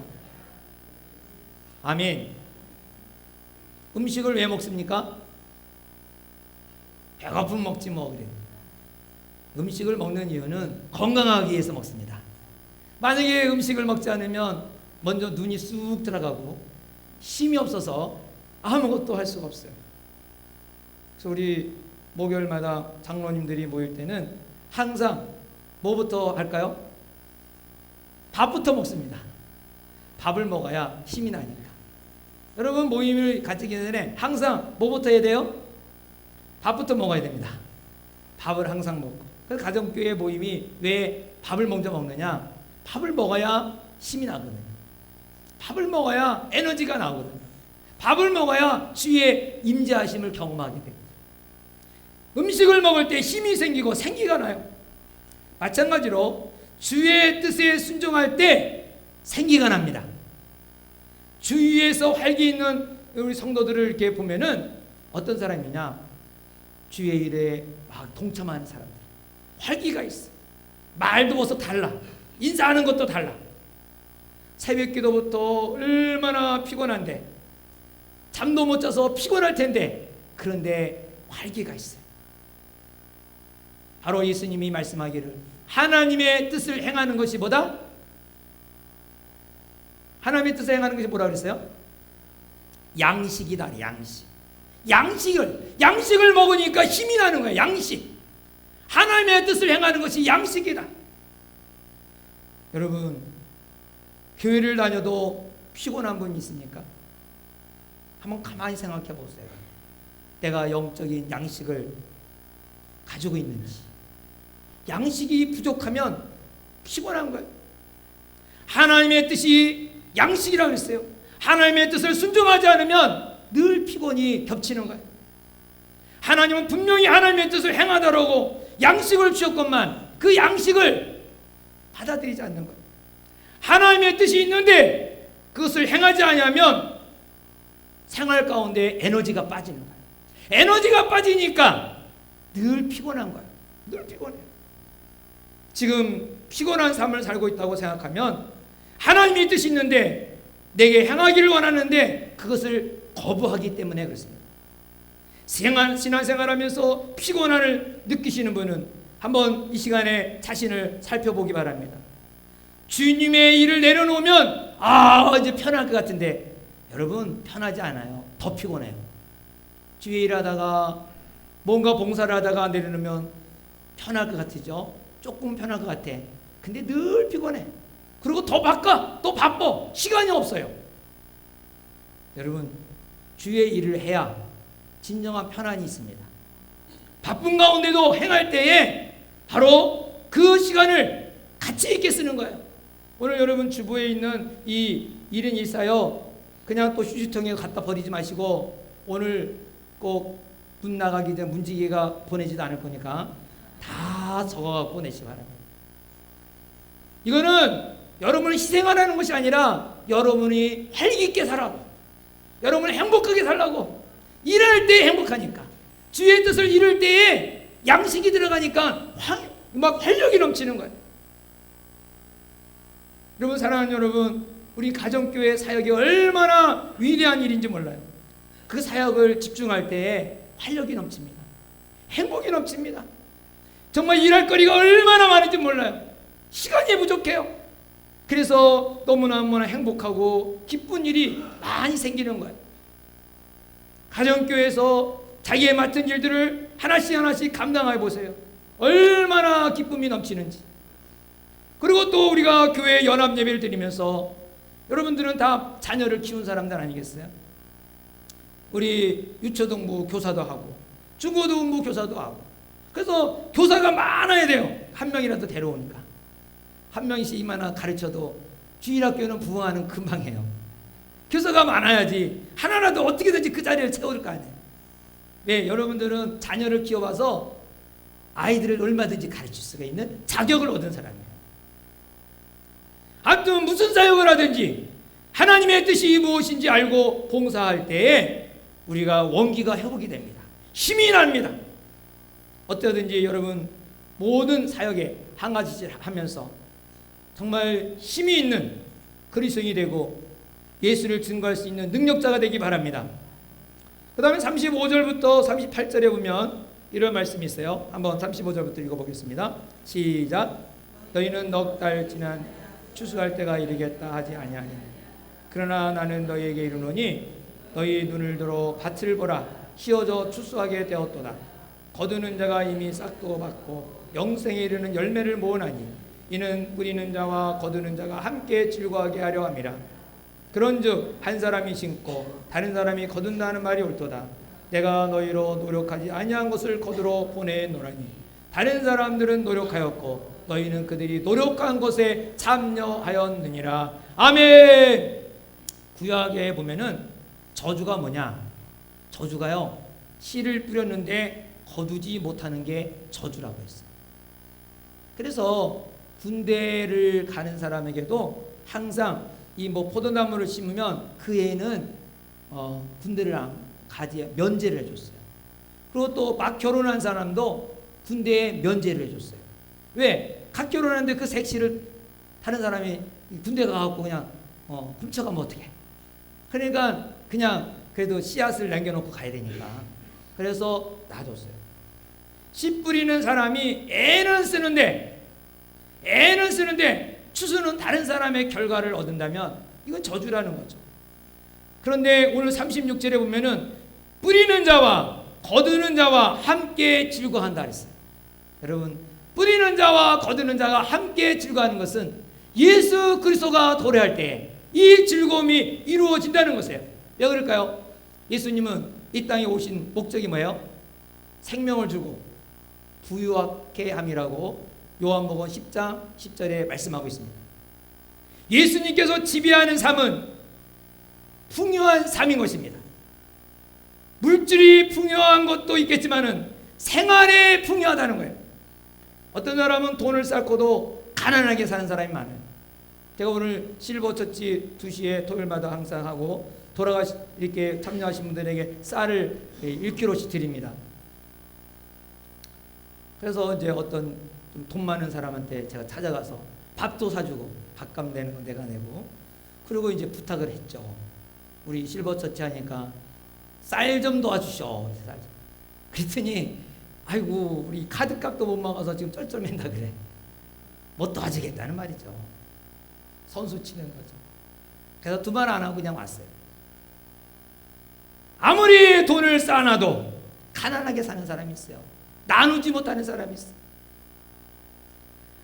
아멘. 음식을 왜 먹습니까? 배고프면 먹지 뭐 그래. 음식을 먹는 이유는 건강하기 위해서 먹습니다. 만약에 음식을 먹지 않으면 먼저 눈이 쑥 들어가고 힘이 없어서 아무것도 할 수가 없어요. 그래서 우리 목요일마다 장로님들이 모일 때는 항상 뭐부터 할까요? 밥부터 먹습니다. 밥을 먹어야 힘이 나니까. 여러분 모임을 가지기 전에 항상 뭐부터 해야 돼요? 밥부터 먹어야 됩니다. 밥을 항상 먹고. 그래서 가정교회 모임이 왜 밥을 먼저 먹느냐? 밥을 먹어야 힘이 나거든요. 밥을 먹어야 에너지가 나오거든요. 밥을 먹어야 주의 임재하심을 경험하게 됩니다. 음식을 먹을 때 힘이 생기고 생기가 나요. 마찬가지로 주의 뜻에 순종할 때 생기가 납니다. 주위에서 활기 있는 우리 성도들을 이렇게 보면은 어떤 사람이냐? 주의 일에 막 동참하는 사람들. 활기가 있어. 말도 벌써 달라. 인사하는 것도 달라. 새벽 기도부터 얼마나 피곤한데 잠도 못 자서 피곤할 텐데 그런데 활기가 있어요. 바로 예수님이 말씀하기를 하나님의 뜻을 행하는 것이 뭐다? 하나님의 뜻을 행하는 것이 뭐라 그랬어요? 양식이다. 양식을 먹으니까 힘이 나는 거예요. 양식. 하나님의 뜻을 행하는 것이 양식이다. 여러분 교회를 다녀도 피곤한 분이 있습니까? 한번 가만히 생각해 보세요. 내가 영적인 양식을 가지고 있는지. 양식이 부족하면 피곤한 거예요. 하나님의 뜻이 양식이라고 했어요. 하나님의 뜻을 순종하지 않으면 늘 피곤이 겹치는 거예요. 하나님은 분명히 하나님의 뜻을 행하더라고 양식을 주셨건만 그 양식을 받아들이지 않는 거예요. 하나님의 뜻이 있는데 그것을 행하지 않으면 생활 가운데 에너지가 빠지는 거예요. 에너지가 빠지니까 늘 피곤한 거예요. 늘 피곤해요. 지금 피곤한 삶을 살고 있다고 생각하면 하나님의 뜻이 있는데 내게 행하기를 원하는데 그것을 거부하기 때문에 그렇습니다. 신앙생활하면서 피곤함을 느끼시는 분은 한번 이 시간에 자신을 살펴보기 바랍니다. 주님의 일을 내려놓으면 이제 편할 것 같은데 여러분 편하지 않아요. 더 피곤해요. 주의 일하다가 뭔가 봉사를 하다가 내려놓으면 편할 것 같죠. 조금 편할 것 같아. 근데 늘 피곤해. 그리고 더 바빠. 또 바빠. 시간이 없어요. 여러분 주의 일을 해야 진정한 편안이 있습니다. 바쁜 가운데도 행할 때에 바로 그 시간을 가치 있게 쓰는 거예요. 오늘 여러분 주부에 있는 이 1인 1사요 그냥 또 휴지통에 갖다 버리지 마시고 오늘 꼭 문 나가기 전에 문지기가 보내지도 않을 거니까 다 적어갖고 내시기 바랍니다. 이거는 여러분을 희생하라는 것이 아니라 여러분이 활기 있게 살라고, 여러분이 행복하게 살라고. 일할 때 행복하니까, 주의 뜻을 이룰 때에 양식이 들어가니까 막 활력이 넘치는 거예요. 여러분, 사랑하는 여러분, 우리 가정교회 사역이 얼마나 위대한 일인지 몰라요. 그 사역을 집중할 때에 활력이 넘칩니다. 행복이 넘칩니다. 정말 일할 거리가 얼마나 많은지 몰라요. 시간이 부족해요. 그래서 너무나 행복하고 기쁜 일이 많이 생기는 거예요. 가정교회에서 자기의 맡은 일들을 하나씩 감당해 보세요. 얼마나 기쁨이 넘치는지. 그리고 또 우리가 교회 연합 예배를 드리면서 여러분들은 다 자녀를 키운 사람들 아니겠어요? 우리 유초등부 교사도 하고 중고등부 교사도 하고, 그래서 교사가 많아야 돼요. 한 명이라도 데려오니까. 한 명씩 이만한 가르쳐도 주일학교는 부흥하는 금방 해요. 교사가 많아야지 하나라도 어떻게든지 그 자리를 채울 거 아니에요. 왜? 여러분들은 자녀를 키워봐서 아이들을 얼마든지 가르칠 수가 있는 자격을 얻은 사람이에요. 아무튼 무슨 사역을 하든지 하나님의 뜻이 무엇인지 알고 봉사할 때에 우리가 원기가 회복이 됩니다. 힘이 납니다. 어떠든지 여러분 모든 사역에 한 가지씩 하면서 정말 힘이 있는 그리스도인이 되고 예수를 증거할 수 있는 능력자가 되기 바랍니다. 그 다음에 35절부터 38절에 보면 이런 말씀이 있어요. 한번 35절부터 읽어보겠습니다. 시작. 너희는 넉 달 지난 추수할 때가 이르겠다 하지 아니하니 그러나 나는 너희에게 이르노니 너희 눈을 들어 밭을 보라. 휘어져 추수하게 되었도다. 거두는 자가 이미 싹도 받고 영생에 이르는 열매를 모으나니 이는 뿌리는 자와 거두는 자가 함께 즐거워하게 하려 함이라. 그런즉 한 사람이 심고 다른 사람이 거둔다는 말이 옳도다. 내가 너희로 노력하지 아니한 것을 거두러 보내노라니 다른 사람들은 노력하였고 너희는 그들이 노력한 것에 참여하였느니라. 아멘. 구약에 보면은 저주가 뭐냐? 저주가요, 씨를 뿌렸는데 거두지 못하는 게 저주라고 했어요. 그래서 군대를 가는 사람에게도 항상 이 뭐 포도나무를 심으면 그 애는 군대를 안 가지 면제를 해줬어요. 그리고 또 막 결혼한 사람도 군대에 면제를 해줬어요. 왜? 갓 결혼하는데 그 색시를 다른 사람이 군대 가갖고 그냥 훔쳐가면 어떡해? 그러니까 그냥 그래도 씨앗을 남겨놓고 가야 되니까 그래서 놔뒀어요. 씨 뿌리는 사람이 애는 쓰는데 추수는 다른 사람의 결과를 얻는다면 이건 저주라는 거죠. 그런데 오늘 36절에 보면은 뿌리는 자와 거두는 자와 함께 즐거워한다 그랬어요. 여러분, 뿌리는 자와 거두는 자가 함께 즐거워하는 것은 예수 그리스도가 도래할 때 이 즐거움이 이루어진다는 것이에요. 왜 그럴까요? 예수님은 이 땅에 오신 목적이 뭐예요? 생명을 주고 부유하게 함이라고 요한복음 10장 10절에 말씀하고 있습니다. 예수님께서 지배하는 삶은 풍요한 삶인 것입니다. 물질이 풍요한 것도 있겠지만은 생활에 풍요하다는 거예요. 어떤 사람은 돈을 쌓고도 가난하게 사는 사람이 많아요. 제가 오늘 실버처치 2시에 토요일마다 항상 하고 이렇게 참여하신 분들에게 쌀을 1kg씩 드립니다. 그래서 이제 어떤 돈 많은 사람한테 제가 찾아가서 밥도 사주고 밥값 내는 건 내가 내고, 그리고 이제 부탁을 했죠. 우리 실버처치 하니까 쌀 좀 도와주셔. 그랬더니 아이고 우리 카드값도 못 막아서 지금 쩔쩔맨다 그래. 못 도와주겠다는 말이죠. 선수 치는 거죠. 그래서 두 말 안 하고 그냥 왔어요. 아무리 돈을 쌓아놔도 가난하게 사는 사람이 있어요. 나누지 못하는 사람이 있어요.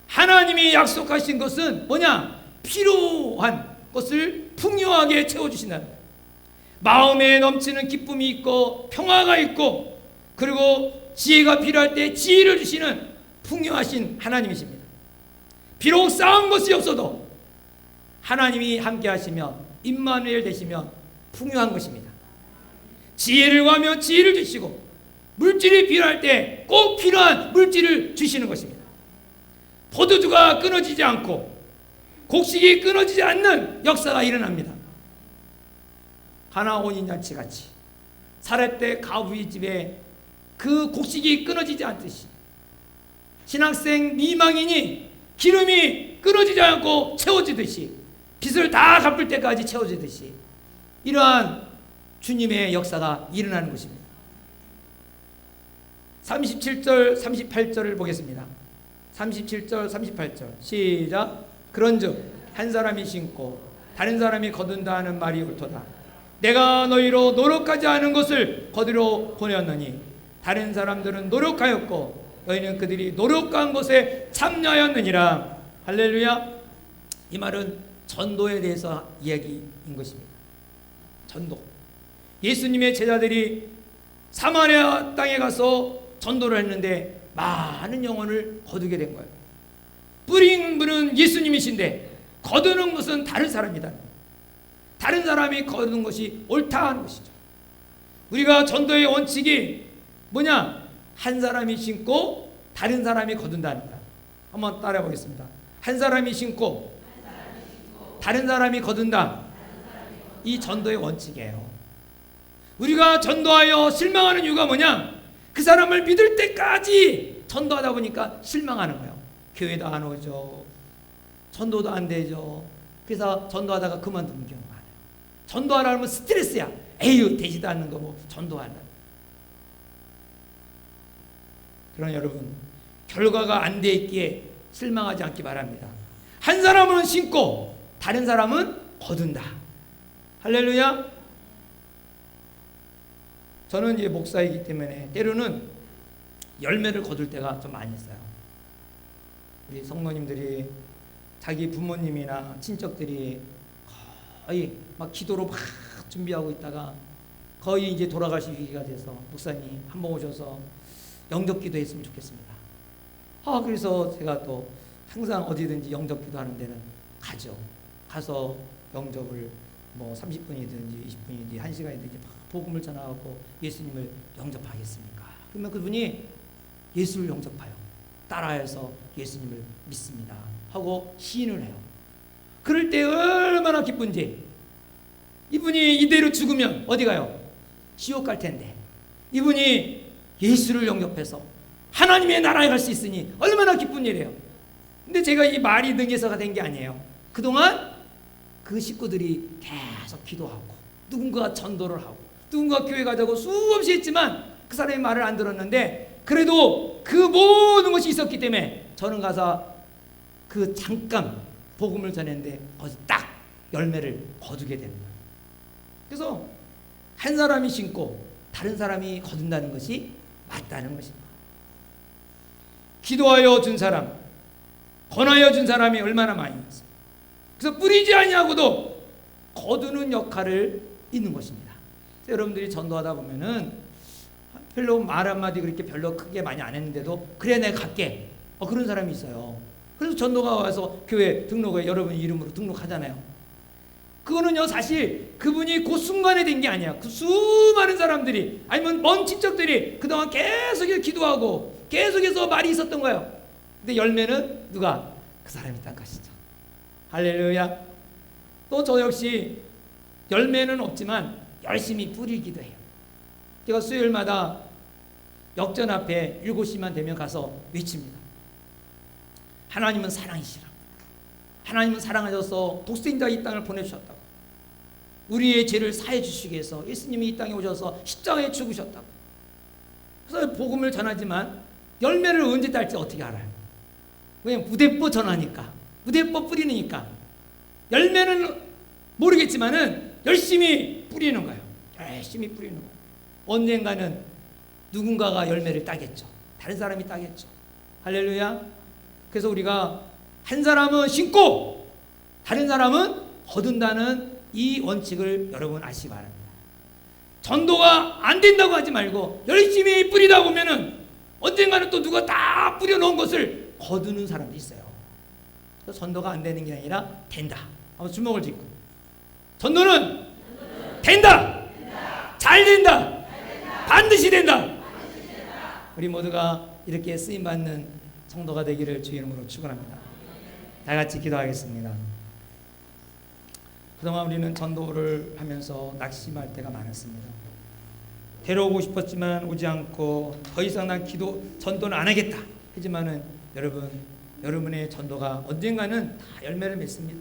하나님이 약속하신 것은 뭐냐? 필요한 것을 풍요하게 채워주신다는 거예요. 마음에 넘치는 기쁨이 있고 평화가 있고 그리고 지혜가 필요할 때 지혜를 주시는 풍요하신 하나님이십니다. 비록 쌓은 것이 없어도 하나님이 함께 하시면 임마누엘 되시면 풍요한 것입니다. 지혜를 구하면 지혜를 주시고 물질이 필요할 때 꼭 필요한 물질을 주시는 것입니다. 포도주가 끊어지지 않고 곡식이 끊어지지 않는 역사가 일어납니다. 가나 혼인잔치 같이 사렙 가부의 집에 그 곡식이 끊어지지 않듯이 신학생 미망인이 기름이 끊어지지 않고 채워지듯이 빚을 다 갚을 때까지 채워지듯이 이러한 주님의 역사가 일어나는 것입니다. 37절 38절을 보겠습니다. 37절 38절 시작. 그런즉 한 사람이 심고 다른 사람이 거둔다 하는 말이 옳도다. 내가 너희로 노력하지 않은 것을 거두러 보내었느니 다른 사람들은 노력하였고 너희는 그들이 노력한 것에 참여하였느니라. 할렐루야. 이 말은 전도에 대해서 이야기인 것입니다. 전도. 예수님의 제자들이 사마리아 땅에 가서 전도를 했는데 많은 영혼을 거두게 된 거예요. 뿌린 분은 예수님이신데 거두는 것은 다른 사람이다. 다른 사람이 거두는 것이 옳다 하는 것이죠. 우리가 전도의 원칙이 뭐냐? 한 사람이 심고 다른 사람이 거둔다는 거야. 한번 따라해 보겠습니다. 한 사람이 심고 다른 사람이 거둔다. 이 전도의 원칙이에요. 우리가 전도하여 실망하는 이유가 뭐냐? 그 사람을 믿을 때까지 전도하다 보니까 실망하는 거예요. 교회도 안 오죠. 전도도 안 되죠. 그래서 전도하다가 그만두는 경우가 많아요. 전도하라 하면 스트레스야. 에휴, 되지도 않는 거 뭐 전도한다. 그러나 여러분, 결과가 안 돼 있기에 실망하지 않기 바랍니다. 한 사람은 심고 다른 사람은 거둔다. 할렐루야. 저는 이제 목사이기 때문에 때로는 열매를 거둘 때가 좀 많이 있어요. 우리 성도님들이 자기 부모님이나 친척들이 거의 막 기도로 막 준비하고 있다가 거의 이제 돌아가실 시기가 돼서 목사님 한번 오셔서 영접기도 했으면 좋겠습니다. 그래서 제가 또 항상 어디든지 영접기도 하는 데는 가죠. 가서 영접을 뭐 30분이든지 20분이든지 1시간이든지 복음을 전하고 예수님을 영접하겠습니까? 그러면 그분이 예수를 영접하여 따라해서 예수님을 믿습니다 하고 시인을 해요. 그럴 때 얼마나 기쁜지. 이분이 이대로 죽으면 어디 가요? 지옥 갈 텐데 이분이 예수를 영접해서 하나님의 나라에 갈 수 있으니 얼마나 기쁜 일이에요. 근데 제가 이 말이 능해서가 된 게 아니에요. 그동안 그 식구들이 계속 기도하고 누군가 전도를 하고 누군가 교회 가자고 수없이 했지만 그 사람의 말을 안 들었는데 그래도 그 모든 것이 있었기 때문에 저는 가서 그 잠깐 복음을 전했는데 거기서 딱 열매를 거두게 되는 거예요. 그래서 한 사람이 심고 다른 사람이 거둔다는 것이 맞다는 것입니다. 기도하여 준 사람, 권하여 준 사람이 얼마나 많이 있어요. 그래서 뿌리지 아니하고도 거두는 역할을 있는 것입니다. 여러분들이 전도하다 보면은 별로 말 한마디 그렇게 별로 크게 많이 안 했는데도 그래 내가 갈게 그런 사람이 있어요. 그래서 전도가 와서 교회 등록에 여러분 이름으로 등록하잖아요. 그거는요 사실 그분이 그 순간에 된 게 아니야. 그 수많은 사람들이 아니면 먼 친척들이 그동안 계속해서 기도하고 계속해서 말이 있었던 거예요. 근데 열매는 누가? 그 사람이 딴 것이죠. 할렐루야. 또 저 역시 열매는 없지만 열심히 뿌리기도 해요. 제가 수요일마다 역전 앞에 7시만 되면 가서 외칩니다. 하나님은 사랑이시라고. 하나님은 사랑하셔서 독생자 이 땅을 보내주셨다고. 우리의 죄를 사해 주시기 위해서 예수님이 이 땅에 오셔서 십자가에 죽으셨다고. 그래서 복음을 전하지만 열매를 언제 딸지 어떻게 알아요? 왜냐면 무대뽀 전하니까, 무대뽀 뿌리니까. 열매는 모르겠지만은 열심히 뿌리는 거예요. 열심히 뿌리는 거예요. 언젠가는 누군가가 열매를 따겠죠. 다른 사람이 따겠죠. 할렐루야. 그래서 우리가 한 사람은 심고 다른 사람은 거둔다는 이 원칙을 여러분 아시기 바랍니다. 전도가 안 된다고 하지 말고 열심히 뿌리다 보면은 언젠가는 또 누가 다 뿌려놓은 것을 거두는 사람도 있어요. 그래서 전도가 안 되는 게 아니라 된다. 한번 주먹을 쥐고 전도는 된다. 잘 된다. 반드시 된다. 우리 모두가 이렇게 쓰임받는 성도가 되기를 주의 이름으로 축원합니다. 다 같이 기도하겠습니다. 그동안 우리는 전도를 하면서 낙심할 때가 많았습니다. 데려오고 싶었지만 오지 않고 더 이상 난 전도는 안 하겠다 하지만은 여러분의 전도가 언젠가는 다 열매를 맺습니다.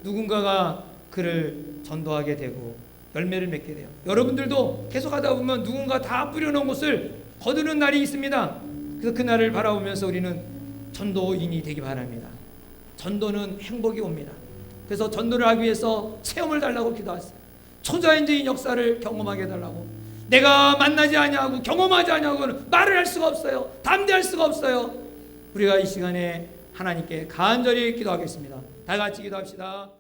누군가가 그를 전도하게 되고 열매를 맺게 돼요. 여러분들도 계속 하다 보면 누군가 다 뿌려놓은 것을 거두는 날이 있습니다. 그래서 그 날을 바라보면서 우리는 전도인이 되기 바랍니다. 전도는 행복이 옵니다. 그래서 전도를 하기 위해서 체험을 달라고 기도했어요. 초자연적인 역사를 경험하게 해달라고. 내가 만나지 아니하고 경험하지 아니하고는 말을 할 수가 없어요. 담대할 수가 없어요. 우리가 이 시간에 하나님께 간절히 기도하겠습니다. 다 같이 기도합시다.